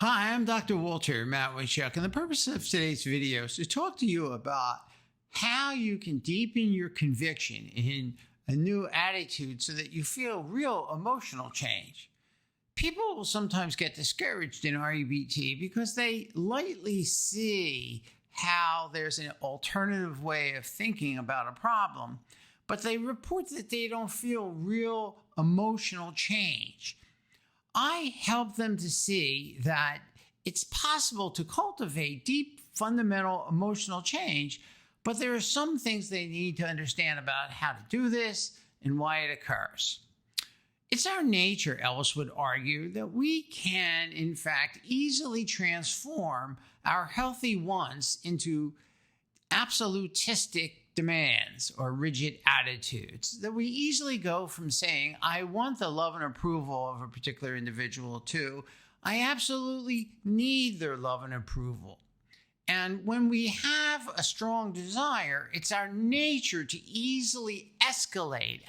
Hi, I'm Dr. Walter Matwychuk, and the purpose of today's video is to talk to you about how you can deepen your conviction in a new attitude so that you feel real emotional change. People will sometimes get discouraged in REBT because they lightly see how there's an alternative way of thinking about a problem, but they report that they don't feel real emotional change. I help them to see that it's possible to cultivate deep, fundamental emotional change, but there are some things they need to understand about how to do this and why it occurs. It's our nature, Ellis would argue, that we can, in fact, easily transform our healthy wants into absolutistic demands or rigid attitudes, that we easily go from saying, I want the love and approval of a particular individual, to, I absolutely need their love and approval. And when we have a strong desire, it's our nature to easily escalate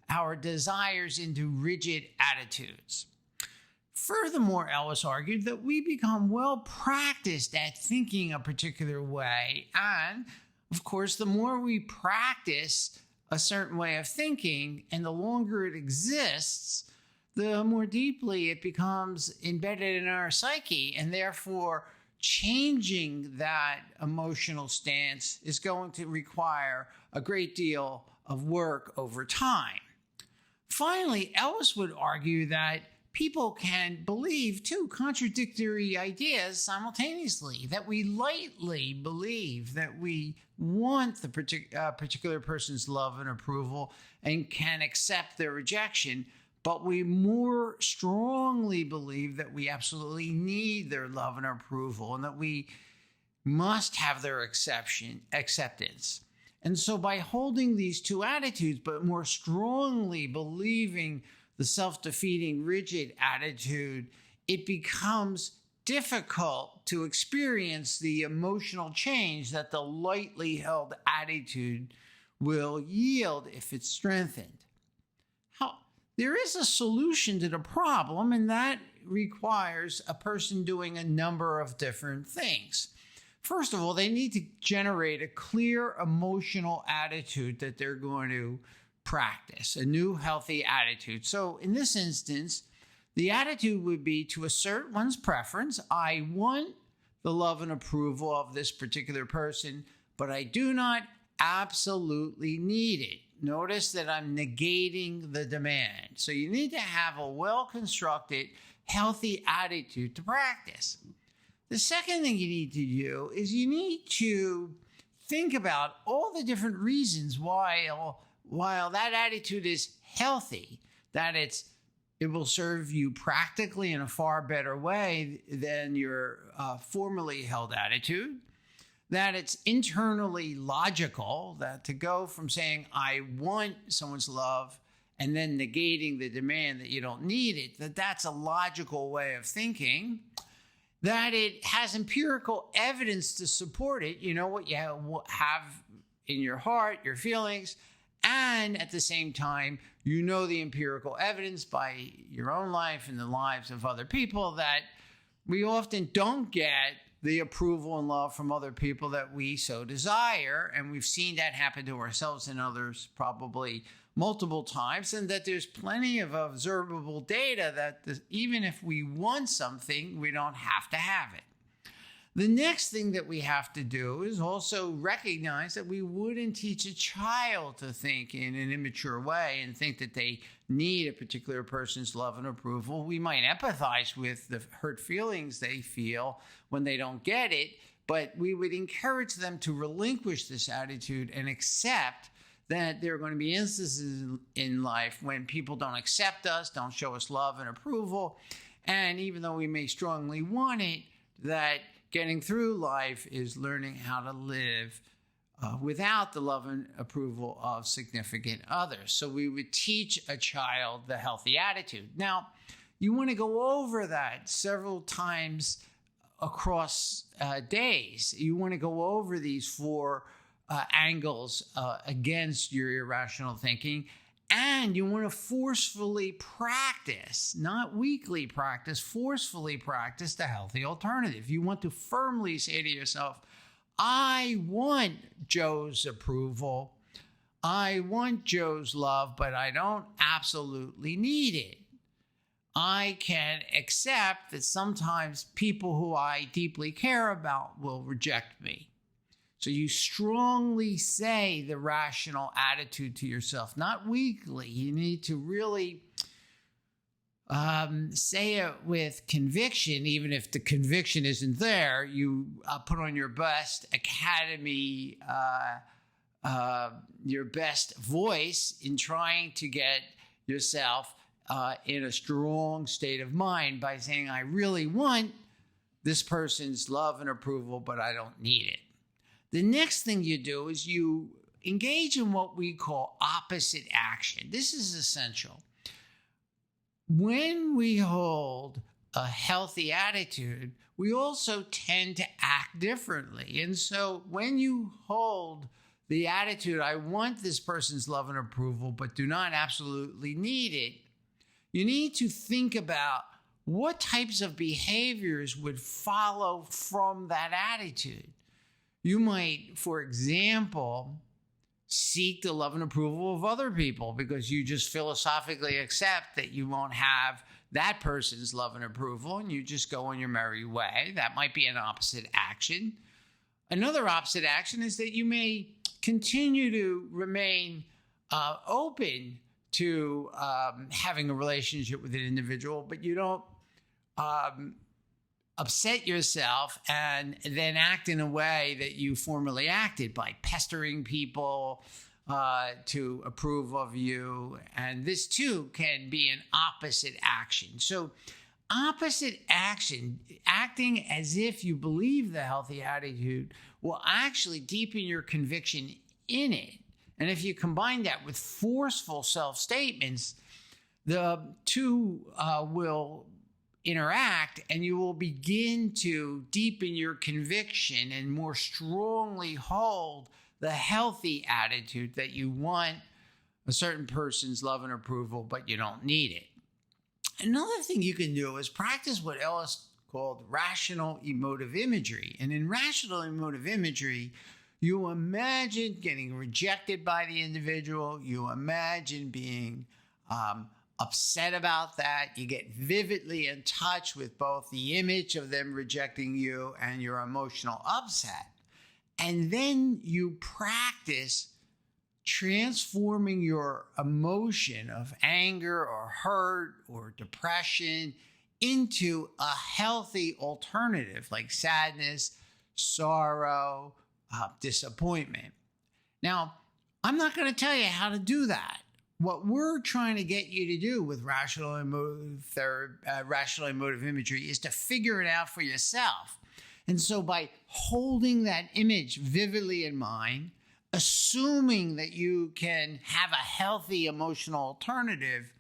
our desires into rigid attitudes. Furthermore, Ellis argued that we become well practiced at thinking a particular way, and of course, the more we practice a certain way of thinking and the longer it exists, the more deeply it becomes embedded in our psyche, and therefore changing that emotional stance is going to require a great deal of work over time. Finally, Ellis would argue that people can believe two contradictory ideas simultaneously, that we lightly believe that we want the particular person's love and approval and can accept their rejection, but we more strongly believe that we absolutely need their love and approval and that we must have their acceptance. And so by holding these two attitudes, but more strongly believing the self-defeating, rigid attitude, it becomes difficult to experience the emotional change that the lightly held attitude will yield if it's strengthened. There is a solution to the problem, and that requires a person doing a number of different things. First of all, they need to generate a clear emotional attitude that they're going to practice, a new healthy attitude. So in this instance, the attitude would be to assert one's preference. I want the love and approval of this particular person, but I do not absolutely need it. Notice that I'm negating the demand. So you need to have a well-constructed, healthy attitude to practice. The second thing you need to do is you need to think about all the different reasons while that attitude is healthy, that it will serve you practically in a far better way than your formerly held attitude, that it's internally logical, that to go from saying, I want someone's love, and then negating the demand that you don't need it, that's a logical way of thinking, that it has empirical evidence to support it, you know what you have in your heart, your feelings, and at the same time, you know the empirical evidence by your own life and the lives of other people that we often don't get the approval and love from other people that we so desire. And we've seen that happen to ourselves and others probably multiple times, and that there's plenty of observable data that even if we want something, we don't have to have it. The next thing that we have to do is also recognize that we wouldn't teach a child to think in an immature way and think that they need a particular person's love and approval. We might empathize with the hurt feelings they feel when they don't get it, but we would encourage them to relinquish this attitude and accept that there are going to be instances in life when people don't accept us, don't show us love and approval, and even though we may strongly want it, that getting through life is learning how to live without the love and approval of significant others. So we would teach a child the healthy attitude. Now, you want to go over that several times across days. You want to go over these four angles against your irrational thinking And you want to forcefully practice, not weakly practice, forcefully practice the healthy alternative. You want to firmly say to yourself, I want Joe's approval. I want Joe's love, but I don't absolutely need it. I can accept that sometimes people who I deeply care about will reject me. So you strongly say the rational attitude to yourself, not weakly. You need to really say it with conviction, even if the conviction isn't there. You put on your best academy, your best voice in trying to get yourself in a strong state of mind by saying, I really want this person's love and approval, but I don't need it. The next thing you do is you engage in what we call opposite action. This is essential. When we hold a healthy attitude, we also tend to act differently. And so when you hold the attitude, I want this person's love and approval, but do not absolutely need it, you need to think about what types of behaviors would follow from that attitude. You might, for example, seek the love and approval of other people because you just philosophically accept that you won't have that person's love and approval and you just go on your merry way. That might be an opposite action. Another opposite action is that you may continue to remain open to having a relationship with an individual, but you don't upset yourself and then act in a way that you formerly acted by pestering people to approve of you. And this too can be an opposite action. So opposite action, acting as if you believe the healthy attitude, will actually deepen your conviction in it. And if you combine that with forceful self-statements, the two will interact and you will begin to deepen your conviction and more strongly hold the healthy attitude that you want a certain person's love and approval, but you don't need it. Another thing you can do is practice what Ellis called rational emotive imagery. And in rational emotive imagery, you imagine getting rejected by the individual. You imagine being upset about that. You get vividly in touch with both the image of them rejecting you and your emotional upset. And then you practice transforming your emotion of anger or hurt or depression into a healthy alternative like sadness, sorrow, disappointment. Now, I'm not going to tell you how to do that. What we're trying to get you to do with rational emotive imagery is to figure it out for yourself. And so by holding that image vividly in mind, assuming that you can have a healthy emotional alternative,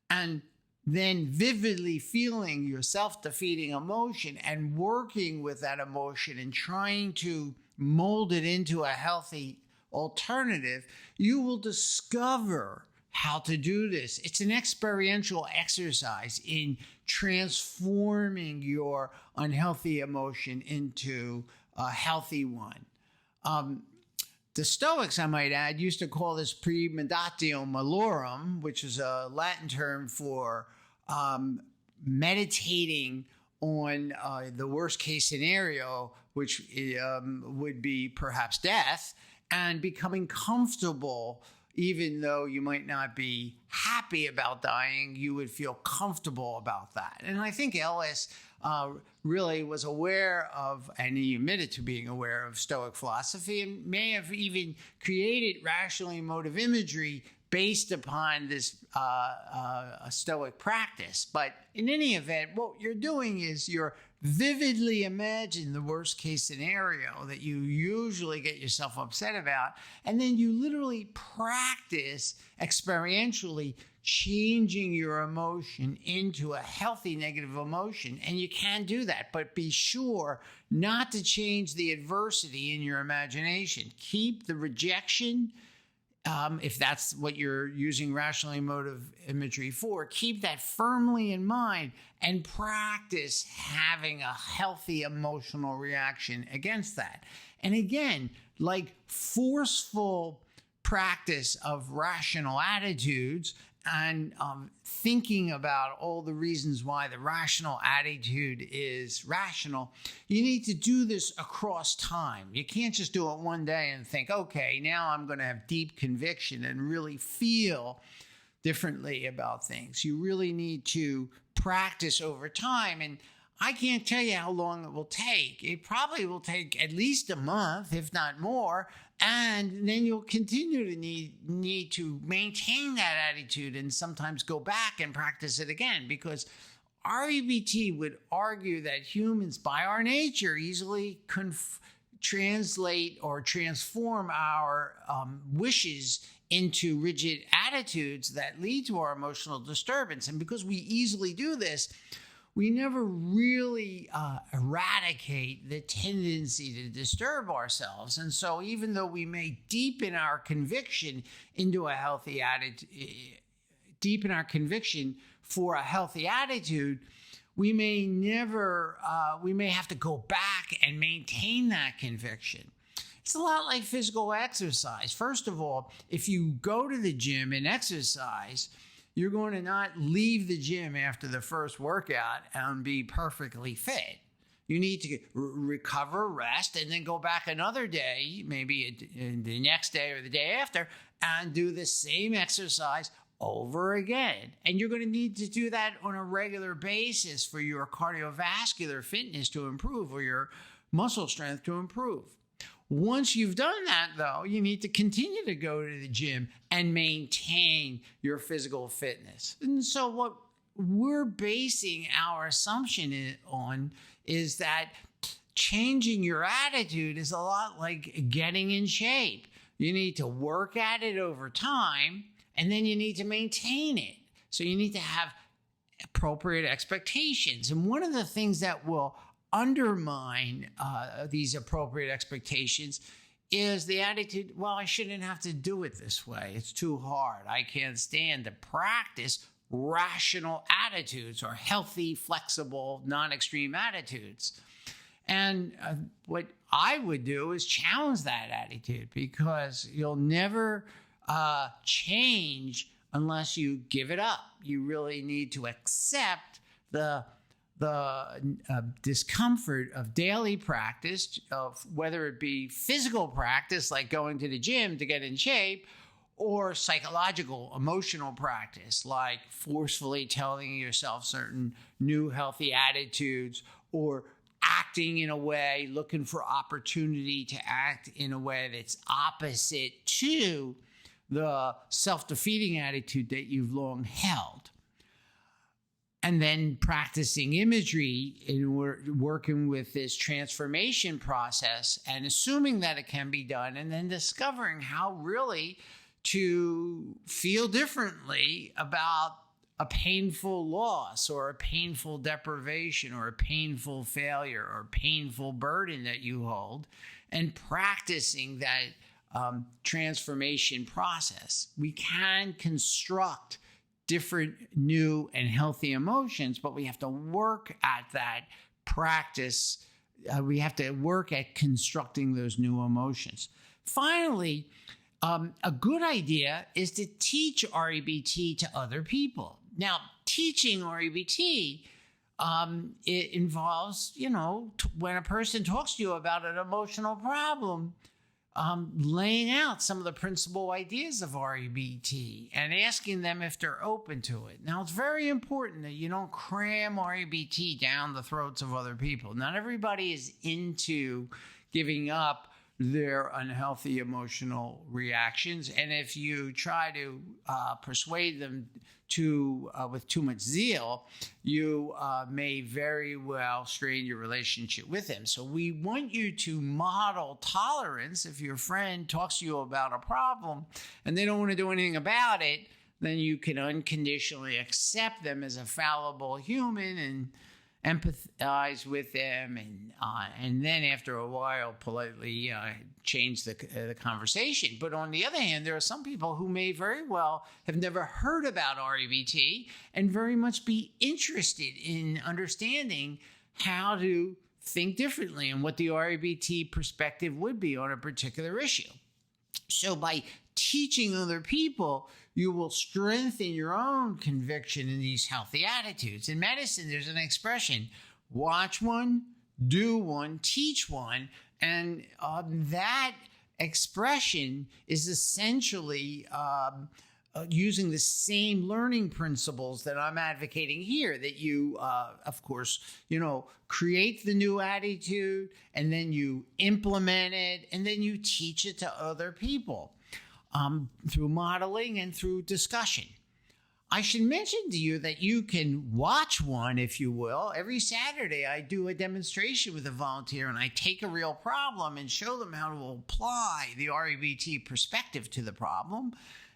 and then vividly feeling your self-defeating emotion and working with that emotion and trying to mold it into a healthy alternative, you will discover how to do this. It's an experiential exercise in transforming your unhealthy emotion into a healthy one. The Stoics, I might add, used to call this premeditatio malorum, which is a Latin term for meditating on the worst case scenario, which would be perhaps death, and becoming comfortable. Even though you might not be happy about dying, you would feel comfortable about that. And I think Ellis really was aware of, and he admitted to being aware of Stoic philosophy and may have even created rational emotive imagery based upon this Stoic practice. But in any event, what you're doing is you're vividly imagine the worst case scenario that you usually get yourself upset about, and then you literally practice experientially changing your emotion into a healthy negative emotion. And you can do that, but be sure not to change the adversity in your imagination. Keep the rejection if that's what you're using rational emotive imagery for, keep that firmly in mind and practice having a healthy emotional reaction against that. And again, like forceful practice of rational attitudes and thinking about all the reasons why the rational attitude is rational, you need to do this across time. You can't just do it one day and think, okay, now I'm going to have deep conviction and really feel differently about things. You really need to practice over time. And I can't tell you how long it will take. It probably will take at least a month, if not more. And then you'll continue to need to maintain that attitude and sometimes go back and practice it again, because REBT would argue that humans, by our nature, easily translate or transform our wishes into rigid attitudes that lead to our emotional disturbance. And because we easily do this, we never really eradicate the tendency to disturb ourselves. And so even though we may deepen our conviction into a healthy attitude, deepen our conviction for a healthy attitude, we may have to go back and maintain that conviction. It's a lot like physical exercise. First of all, if you go to the gym and exercise, you're going to not leave the gym after the first workout and be perfectly fit. You need to recover, rest, and then go back another day, maybe the next day or the day after, and do the same exercise over again. And you're going to need to do that on a regular basis for your cardiovascular fitness to improve or your muscle strength to improve. Once you've done that, though, you need to continue to go to the gym and maintain your physical fitness. And so what we're basing our assumption on is that changing your attitude is a lot like getting in shape. You need to work at it over time, and then you need to maintain it. So you need to have appropriate expectations. And one of the things that will undermine these appropriate expectations is the attitude, well, I shouldn't have to do it this way. It's too hard. I can't stand to practice rational attitudes or healthy, flexible, non-extreme attitudes. And what I would do is challenge that attitude, because you'll never change unless you give it up. You really need to accept the discomfort of daily practice, of whether it be physical practice like going to the gym to get in shape, or psychological, emotional practice like forcefully telling yourself certain new healthy attitudes, or acting in a way, looking for opportunity to act in a way that's opposite to the self-defeating attitude that you've long held. And then practicing imagery and working with this transformation process and assuming that it can be done, and then discovering how really to feel differently about a painful loss or a painful deprivation or a painful failure or a painful burden that you hold, and practicing that transformation process. We can construct different new and healthy emotions, but we have to work at that practice. We have to work at constructing those new emotions. Finally, a good idea is to teach REBT to other people. Now, teaching REBT, it involves, when a person talks to you about an emotional problem, laying out some of the principal ideas of REBT and asking them if they're open to it. Now, it's very important that you don't cram REBT down the throats of other people. Not everybody is into giving up their unhealthy emotional reactions. And if you try to persuade them with too much zeal, you may very well strain your relationship with them. So we want you to model tolerance. If your friend talks to you about a problem and they don't want to do anything about it, then you can unconditionally accept them as a fallible human empathize with them, and then after a while politely change the conversation. But on the other hand, there are some people who may very well have never heard about REBT and very much be interested in understanding how to think differently and what the REBT perspective would be on a particular issue. So by teaching other people, you will strengthen your own conviction in these healthy attitudes. In medicine, there's an expression: watch one, do one, teach one. And that expression is essentially using the same learning principles that I'm advocating here, that you, of course, create the new attitude, and then you implement it, and then you teach it to other people through modeling and through discussion. I should mention to you that you can watch one, if you will. Every Saturday, I do a demonstration with a volunteer, and I take a real problem and show them how to apply the REBT perspective to the problem.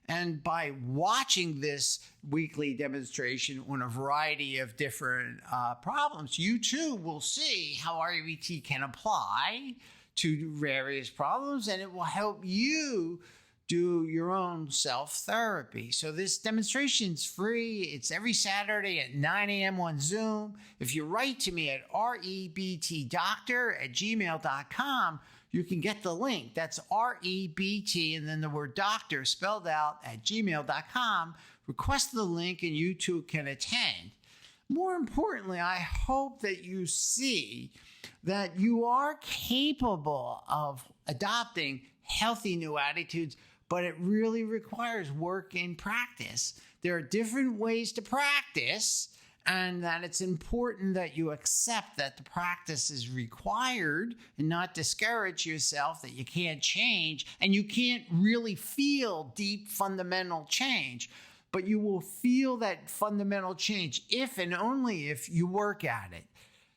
And by watching this weekly demonstration on a variety of different problems, you too will see how REBT can apply to various problems, and it will help you do your own self-therapy. So this demonstration's free. It's every Saturday at 9 a.m. on Zoom. If you write to me at rebtdoctor@gmail.com, you can get the link. That's REBT and then the word doctor spelled out at gmail.com. Request the link and you too can attend. More importantly, I hope that you see that you are capable of adopting healthy new attitudes, but it really requires work and practice. There are different ways to practice, and that it's important that you accept that the practice is required and not discourage yourself that you can't change, and you can't really feel deep fundamental change. But you will feel that fundamental change if and only if you work at it.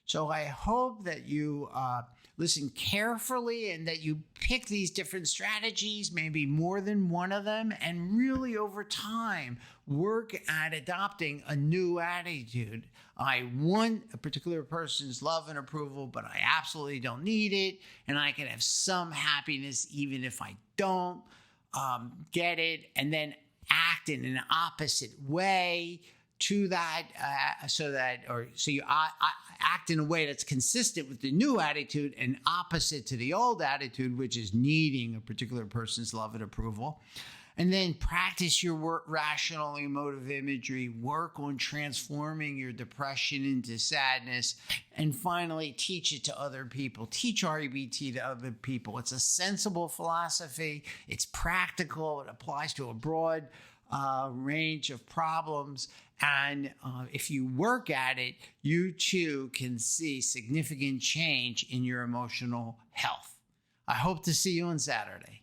So I hope that you listen carefully and that you pick these different strategies, maybe more than one of them, and really over time work at adopting a new attitude. I want a particular person's love and approval, but I absolutely don't need it, and I can have some happiness even if I don't get it, and then act in an opposite way to that, so you act in a way that's consistent with the new attitude and opposite to the old attitude, which is needing a particular person's love and approval. And then practice your rational emotive imagery, work on transforming your depression into sadness, and finally teach it to other people. Teach REBT to other people. It's a sensible philosophy. It's practical. It applies to a broad range of problems. And if you work at it, you too can see significant change in your emotional health. I hope to see you on Saturday.